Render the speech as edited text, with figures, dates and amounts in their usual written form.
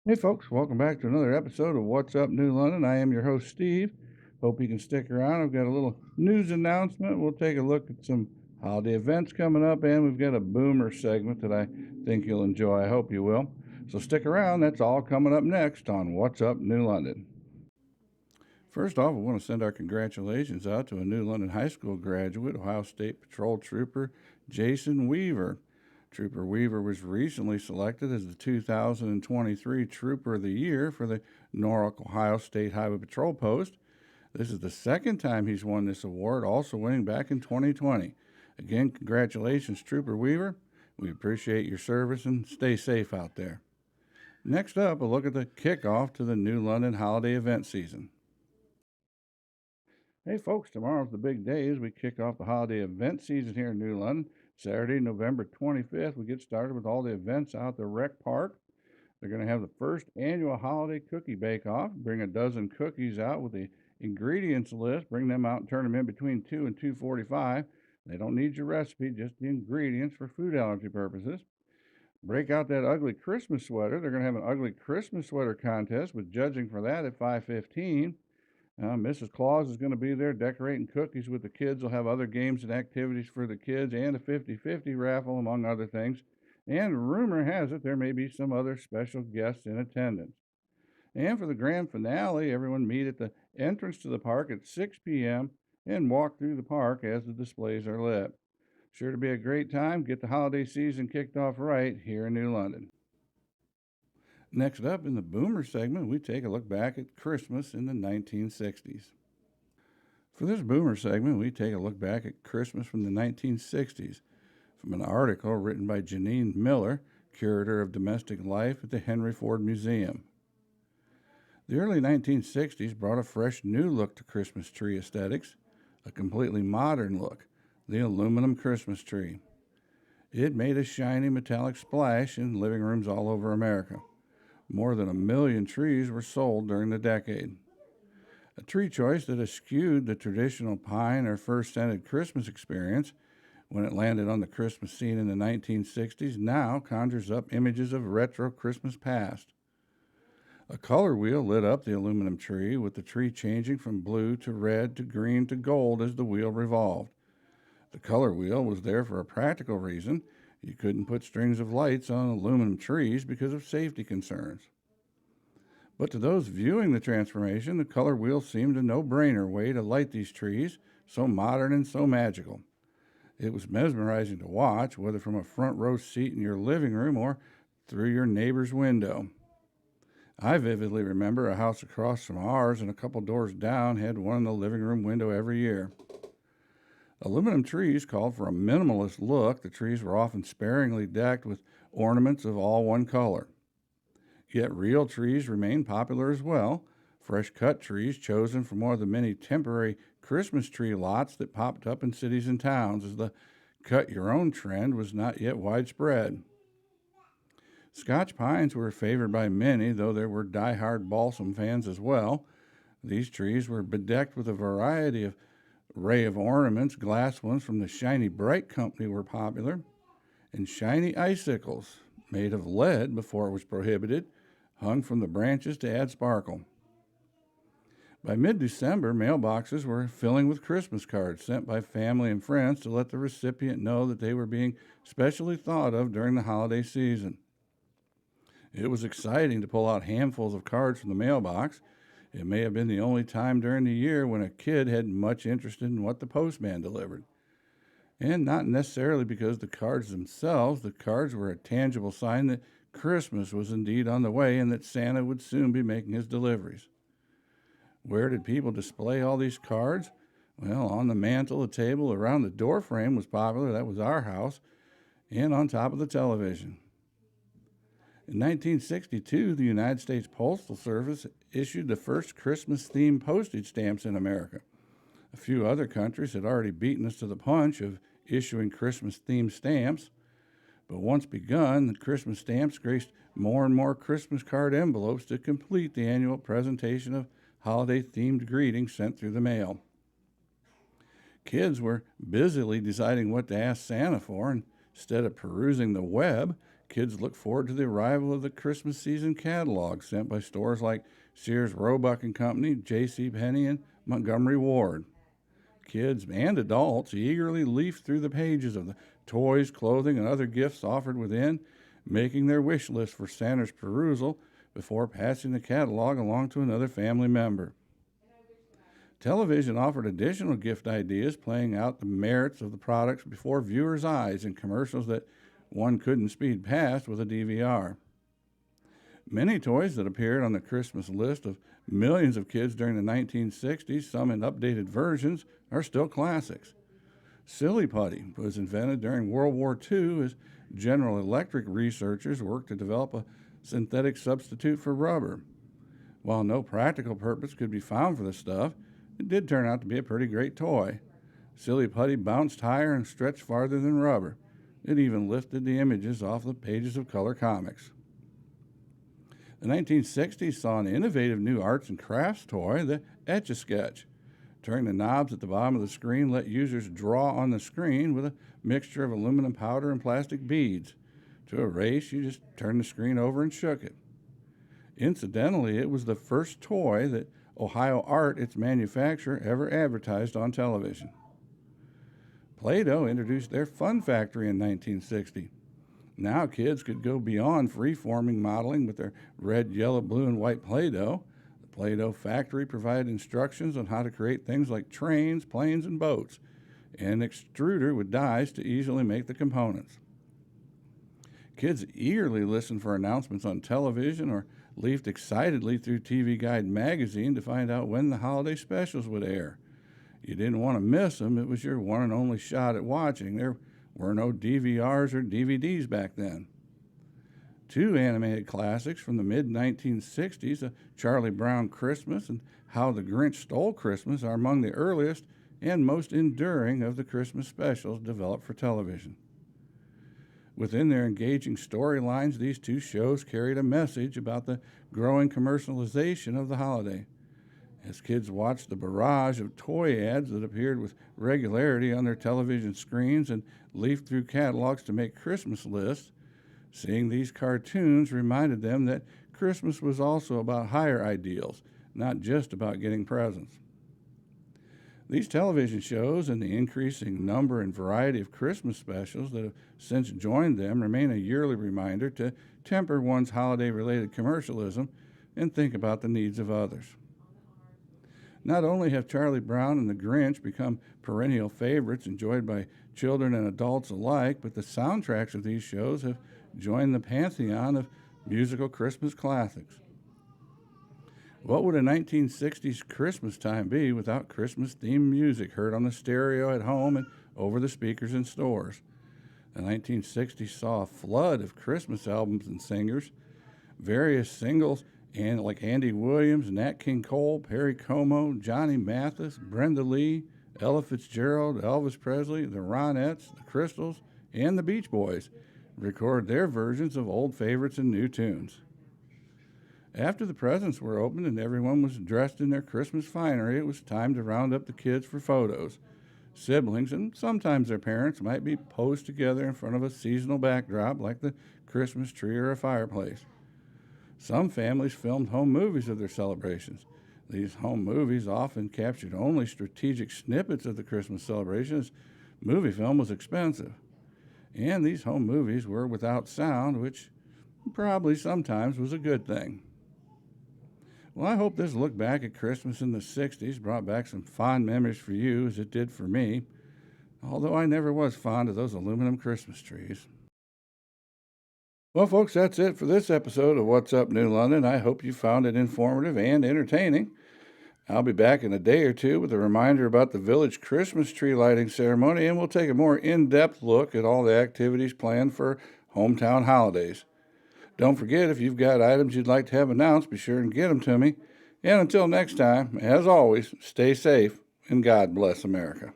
Hey folks, welcome back to another episode of What's Up New London. I am your host Steve. Hope you can stick around. I've got a little news announcement. We'll take a look at some holiday events coming up, and we've got a boomer segment that I think you'll enjoy. I hope you will. So stick around. That's all coming up next on What's Up New London. First off, I want to send our congratulations out to a New London High School graduate, Ohio State Patrol Trooper Jason Weaver. Trooper Weaver was recently selected as the 2023 Trooper of the Year for the Norwalk, Ohio State Highway Patrol Post. This is the second time he's won this award, also winning back in 2020. Again, congratulations, Trooper Weaver. We appreciate your service and stay safe out there. Next up, a look at the kickoff to the New London holiday event season. Hey folks, tomorrow's the big day as we kick off the holiday event season here in New London. Saturday, November 25th, we get started with all the events out at the Rec Park. They're going to have the first annual holiday cookie bake-off. Bring a dozen cookies out with the ingredients list. Bring them out and turn them in between 2 and 2:45. They don't need your recipe, just the ingredients for food allergy purposes. Break out that ugly Christmas sweater. They're going to have an ugly Christmas sweater contest with judging for that at 5:15. Mrs. Claus is going to be there decorating cookies with the kids. They'll have other games and activities for the kids and a 50-50 raffle, among other things. And rumor has it there may be some other special guests in attendance. And for the grand finale, everyone meet at the entrance to the park at 6 p.m. and walk through the park as the displays are lit. Sure to be a great time. Get the holiday season kicked off right here in New London. Next up in the Boomer segment, we take a look back at Christmas in the 1960s. For this Boomer segment, we take a look back at Christmas from the 1960s from an article written by Janine Miller, curator of domestic life at the Henry Ford Museum. The early 1960s brought a fresh new look to Christmas tree aesthetics, a completely modern look, the aluminum Christmas tree. It made a shiny metallic splash in living rooms all over America. More than 1 million trees were sold during the decade. A tree choice that eschewed the traditional pine or fir-scented Christmas experience when it landed on the Christmas scene in the 1960s now conjures up images of retro Christmas past. A color wheel lit up the aluminum tree, with the tree changing from blue to red to green to gold as the wheel revolved. The color wheel was there for a practical reason. You couldn't put strings of lights on aluminum trees because of safety concerns. But to those viewing the transformation, the color wheel seemed a no-brainer way to light these trees, so modern and so magical. It was mesmerizing to watch, whether from a front row seat in your living room or through your neighbor's window. I vividly remember a house across from ours and a couple doors down had one in the living room window every year. Aluminum trees called for a minimalist look. The trees were often sparingly decked with ornaments of all one color. Yet real trees remained popular as well, fresh cut trees chosen from one of the many temporary Christmas tree lots that popped up in cities and towns, as the cut your own trend was not yet widespread. Scotch pines were favored by many, though there were die-hard balsam fans as well. These trees were bedecked with a variety of array of ornaments. Glass ones from the Shiny Bright Company were popular, and shiny icicles, made of lead before it was prohibited, hung from the branches to add sparkle. By mid-December, mailboxes were filling with Christmas cards sent by family and friends to let the recipient know that they were being specially thought of during the holiday season. It was exciting to pull out handfuls of cards from the mailbox. It may have been the only time during the year when a kid had much interest in what the postman delivered. And not necessarily because the cards themselves. The cards were a tangible sign that Christmas was indeed on the way and that Santa would soon be making his deliveries. Where did people display all these cards? Well, on the mantle, the table, around the door frame was popular. That was our house. And on top of the television. In 1962, the United States Postal Service issued the first Christmas-themed postage stamps in America. A few other countries had already beaten us to the punch of issuing Christmas-themed stamps, but once begun, the Christmas stamps graced more and more Christmas card envelopes to complete the annual presentation of holiday-themed greetings sent through the mail. Kids were busily deciding what to ask Santa for, and instead of perusing the web, Kids look forward to the arrival of the Christmas season catalog sent by stores like Sears, Roebuck and Company, J.C. Penney, and Montgomery Ward. Kids and adults eagerly leaf through the pages of the toys, clothing, and other gifts offered within, making their wish list for Santa's perusal before passing the catalog along to another family member. Television offered additional gift ideas, playing out the merits of the products before viewers' eyes in commercials that one couldn't speed past with a DVR. Many toys that appeared on the Christmas list of millions of kids during the 1960s, some in updated versions, are still classics. Silly Putty was invented during World War II as General Electric researchers worked to develop a synthetic substitute for rubber. While no practical purpose could be found for the stuff, it did turn out to be a pretty great toy. Silly Putty bounced higher and stretched farther than rubber. It even lifted the images off the pages of color comics. The 1960s saw an innovative new arts and crafts toy, the Etch-a-Sketch. Turning the knobs at the bottom of the screen let users draw on the screen with a mixture of aluminum powder and plastic beads. To erase, you just turned the screen over and shook it. Incidentally, it was the first toy that Ohio Art, its manufacturer, ever advertised on television. Play-Doh introduced their Fun Factory in 1960. Now kids could go beyond free-forming modeling with their red, yellow, blue, and white Play-Doh. The Play-Doh factory provided instructions on how to create things like trains, planes, and boats, and an extruder with dies to easily make the components. Kids eagerly listened for announcements on television or leafed excitedly through TV Guide magazine to find out when the holiday specials would air. You didn't want to miss them. It was your one and only shot at watching. There were no DVRs or DVDs back then. Two animated classics from the mid-1960s, Charlie Brown Christmas and How the Grinch Stole Christmas, are among the earliest and most enduring of the Christmas specials developed for television. Within their engaging storylines, these two shows carried a message about the growing commercialization of the holiday. As kids watched the barrage of toy ads that appeared with regularity on their television screens and leafed through catalogs to make Christmas lists, seeing these cartoons reminded them that Christmas was also about higher ideals, not just about getting presents. These television shows and the increasing number and variety of Christmas specials that have since joined them remain a yearly reminder to temper one's holiday-related commercialism and think about the needs of others. Not only have Charlie Brown and the Grinch become perennial favorites enjoyed by children and adults alike, but the soundtracks of these shows have joined the pantheon of musical Christmas classics. What would a 1960s Christmas time be without Christmas-themed music heard on the stereo at home and over the speakers in stores? The 1960s saw a flood of Christmas albums and singers. Various singles like Andy Williams, Nat King Cole, Perry Como, Johnny Mathis, Brenda Lee, Ella Fitzgerald, Elvis Presley, the Ronettes, the Crystals, and the Beach Boys record their versions of old favorites and new tunes. After the presents were opened and everyone was dressed in their Christmas finery, it was time to round up the kids for photos. Siblings and sometimes their parents might be posed together in front of a seasonal backdrop like the Christmas tree or a fireplace. Some families filmed home movies of their celebrations. These home movies often captured only strategic snippets of the Christmas celebration, as movie film was expensive. And these home movies were without sound, which probably sometimes was a good thing. Well, I hope this look back at Christmas in the 60s brought back some fond memories for you as it did for me, although I never was fond of those aluminum Christmas trees. Well, folks, that's it for this episode of What's Up New London. I hope you found it informative and entertaining. I'll be back in a day or two with a reminder about the village Christmas tree lighting ceremony, and we'll take a more in-depth look at all the activities planned for hometown holidays. Don't forget, if you've got items you'd like to have announced, be sure and get them to me. And until next time, as always, stay safe and God bless America.